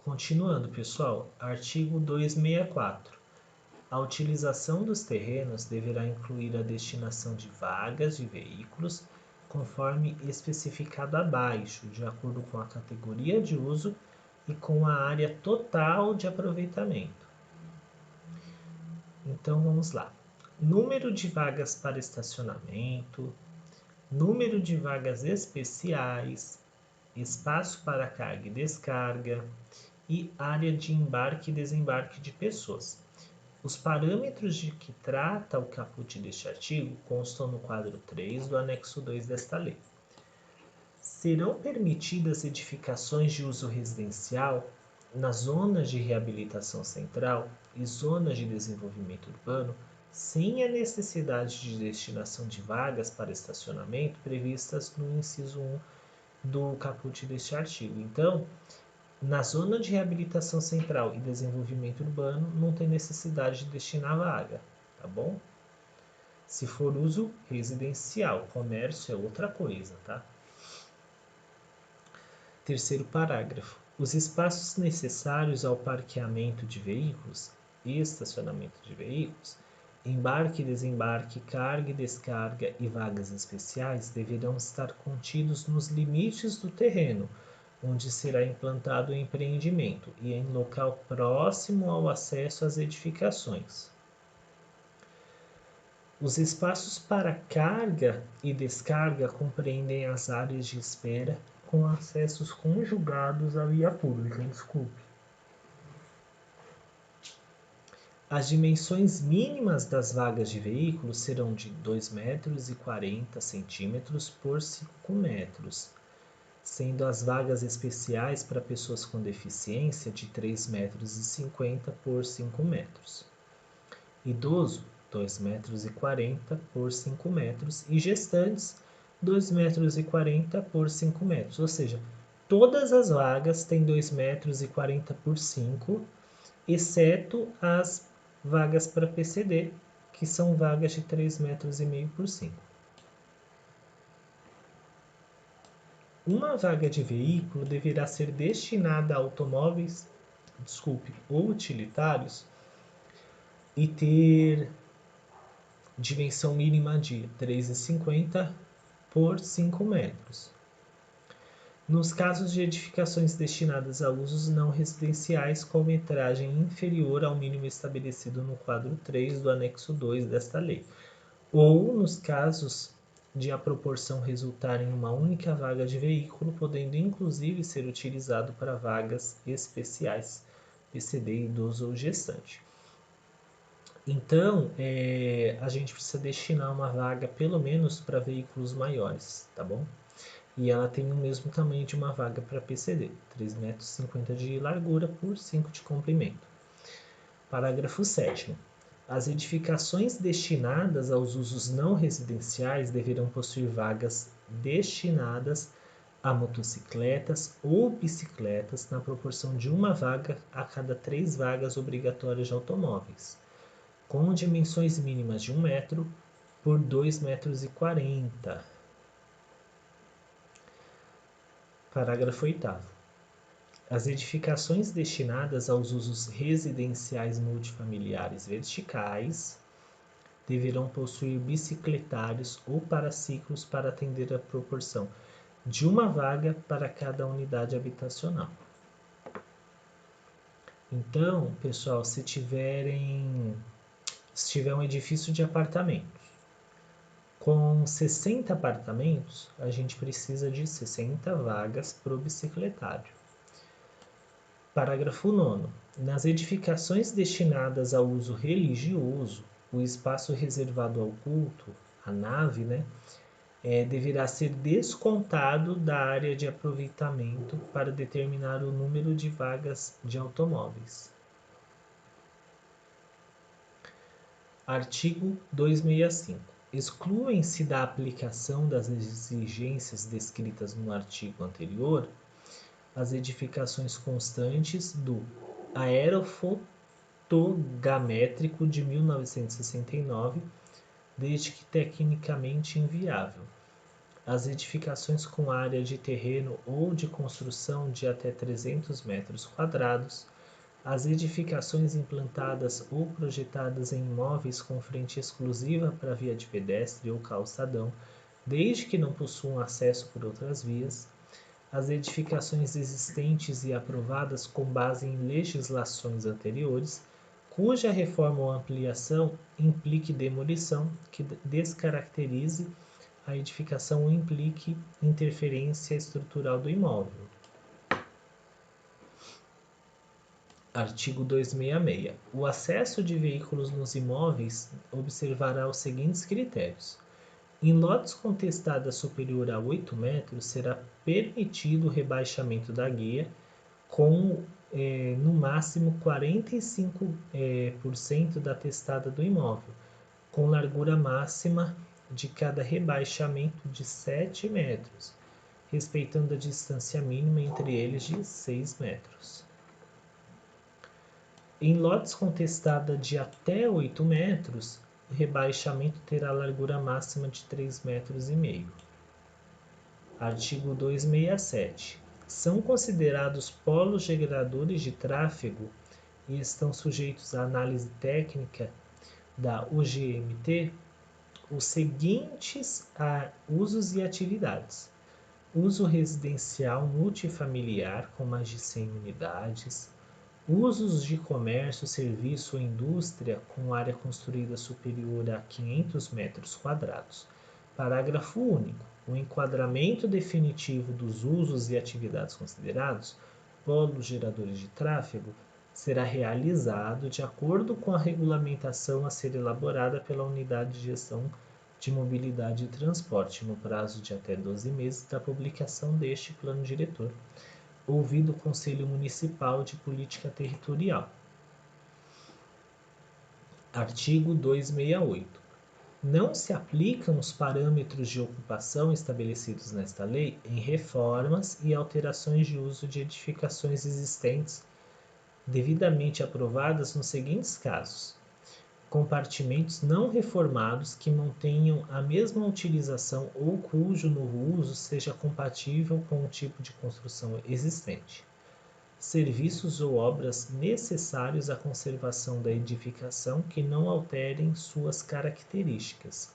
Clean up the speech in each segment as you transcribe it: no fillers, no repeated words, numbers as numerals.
Continuando, pessoal, artigo 264. A utilização dos terrenos deverá incluir a destinação de vagas de veículos, conforme especificado abaixo, de acordo com a categoria de uso e com a área total de aproveitamento. Então vamos lá. Número de vagas para estacionamento, número de vagas especiais, espaço para carga e descarga e área de embarque e desembarque de pessoas. Os parâmetros de que trata o caput deste artigo constam no quadro 3 do anexo 2 desta lei. Serão permitidas edificações de uso residencial nas zonas de reabilitação central e zonas de desenvolvimento urbano, sem a necessidade de destinação de vagas para estacionamento previstas no inciso 1 do caput deste artigo. Então, na zona de reabilitação central e desenvolvimento urbano, não tem necessidade de destinar vaga, tá bom? Se for uso residencial, comércio é outra coisa, tá? Terceiro parágrafo. Os espaços necessários ao parqueamento de veículos e estacionamento de veículos, embarque e desembarque, carga e descarga e vagas especiais deverão estar contidos nos limites do terreno, onde será implantado o empreendimento e em local próximo ao acesso às edificações. Os espaços para carga e descarga compreendem as áreas de espera com acessos conjugados à via pública. As dimensões mínimas das vagas de veículos serão de 2,40 metros por 5 metros, sendo as vagas especiais para pessoas com deficiência de 3,50 por 5 metros. Idoso, 2,40 por 5 metros e gestantes, 2,40 por 5 metros. Ou seja, todas as vagas têm 2,40 por 5, exceto as vagas para PCD, que são vagas de 3,5 metros por 5. Uma vaga de veículo deverá ser destinada a automóveis, ou utilitários e ter dimensão mínima de 3,50 por 5 metros. Nos casos de edificações destinadas a usos não residenciais com metragem inferior ao mínimo estabelecido no quadro 3 do anexo 2 desta lei, ou nos casos de a proporção resultar em uma única vaga de veículo, podendo inclusive ser utilizado para vagas especiais, PCD, idoso ou gestante. Então, a gente precisa destinar uma vaga pelo menos para veículos maiores, tá bom? E ela tem o mesmo tamanho de uma vaga para PCD, 3,50 metros de largura por 5 de comprimento. Parágrafo 7º. As edificações destinadas aos usos não residenciais deverão possuir vagas destinadas a motocicletas ou bicicletas na proporção de uma vaga a cada 3 vagas obrigatórias de automóveis, com dimensões mínimas de 1 metro por 2,40 metros. Parágrafo 8º. As edificações destinadas aos usos residenciais multifamiliares verticais deverão possuir bicicletários ou paraciclos para atender a proporção de uma vaga para cada unidade habitacional. Então, pessoal, se tiver um edifício de apartamentos com 60 apartamentos, a gente precisa de 60 vagas para o bicicletário. Parágrafo 9º. Nas edificações destinadas ao uso religioso, o espaço reservado ao culto, a nave, deverá ser descontado da área de aproveitamento para determinar o número de vagas de automóveis. Artigo 265. Excluem-se da aplicação das exigências descritas no artigo anterior as edificações constantes do aerofotogramétrico de 1969, desde que tecnicamente inviável, as edificações com área de terreno ou de construção de até 300 metros quadrados, as edificações implantadas ou projetadas em imóveis com frente exclusiva para via de pedestre ou calçadão, desde que não possuam acesso por outras vias, as edificações existentes e aprovadas com base em legislações anteriores, cuja reforma ou ampliação implique demolição, que descaracterize a edificação ou implique interferência estrutural do imóvel. Artigo 266. O acesso de veículos nos imóveis observará os seguintes critérios. Em lotes com testada superior a 8 metros, será permitido o rebaixamento da guia com, no máximo, 45% da testada do imóvel, com largura máxima de cada rebaixamento de 7 metros, respeitando a distância mínima entre eles de 6 metros. Em lotes com testada de até 8 metros, o rebaixamento terá largura máxima de 3,5 metros. Artigo 267. São considerados polos geradores de tráfego e estão sujeitos à análise técnica da UGMT os seguintes usos e atividades: uso residencial multifamiliar com mais de 100 unidades, usos de comércio, serviço ou indústria com área construída superior a 500 metros quadrados. Parágrafo único. O enquadramento definitivo dos usos e atividades considerados polos geradores de tráfego será realizado de acordo com a regulamentação a ser elaborada pela Unidade de Gestão de Mobilidade e Transporte, no prazo de até 12 meses da publicação deste plano diretor, ouvido o Conselho Municipal de Política Territorial. Artigo 268. Não se aplicam os parâmetros de ocupação estabelecidos nesta lei em reformas e alterações de uso de edificações existentes devidamente aprovadas nos seguintes casos: compartimentos não reformados que mantenham a mesma utilização ou cujo novo uso seja compatível com o tipo de construção existente. Serviços ou obras necessários à conservação da edificação que não alterem suas características.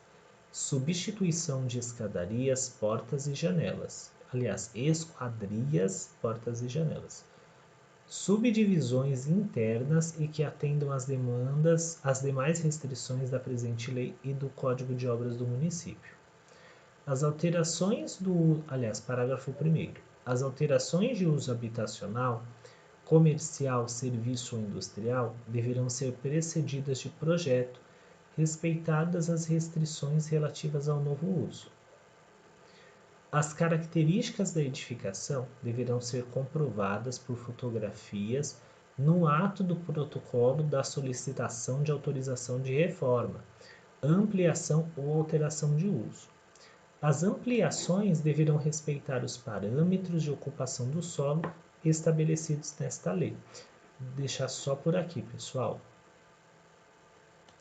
Substituição de escadarias, portas e janelas. Aliás, esquadrias, portas e janelas. Subdivisões internas e que atendam às demais restrições da presente lei e do Código de Obras do município. Parágrafo 1º. As alterações de uso habitacional, comercial, serviço ou industrial deverão ser precedidas de projeto, respeitadas as restrições relativas ao novo uso. As características da edificação deverão ser comprovadas por fotografias no ato do protocolo da solicitação de autorização de reforma, ampliação ou alteração de uso. As ampliações deverão respeitar os parâmetros de ocupação do solo estabelecidos nesta lei. Vou deixar só por aqui, pessoal.